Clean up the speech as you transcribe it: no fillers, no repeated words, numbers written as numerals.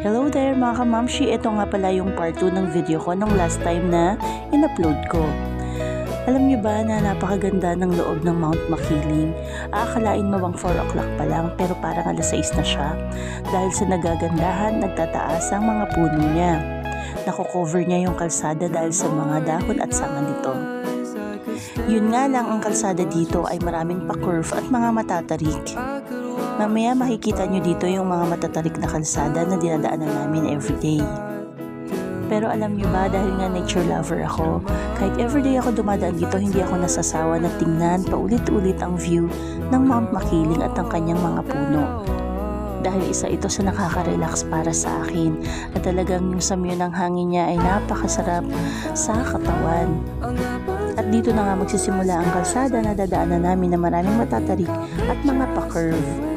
Hello there mga kamamshi, ito nga pala yung part 2 ng video ko nung last time na in-upload ko. Alam niyo ba na napakaganda ng loob ng Mount Makiling? Aakalain mo bang 4 o'clock pa lang pero parang alas 6 na siya dahil sa nagagandahan nagtataas ang mga puno niya. Nako-cover niya yung kalsada dahil sa mga dahon at sanga nito. Yun nga lang, ang kalsada dito ay maraming pa-curve at mga matatarik. Mamaya makikita nyo dito yung mga matatarik na kalsada na dinadaanan namin everyday. Pero alam nyo ba, dahil nga nature lover ako, kahit everyday ako dumadaan dito, hindi ako nasasawa na tingnan paulit-ulit ang view ng Mount Makiling at ang kanyang mga puno. Dahil isa ito sa nakaka-relax para sa akin at talagang yung samyo ng hangin niya ay napakasarap sa katawan. At dito na nga magsisimula ang kalsada na dadaanan namin na maraming matatarik at mga pa-curve.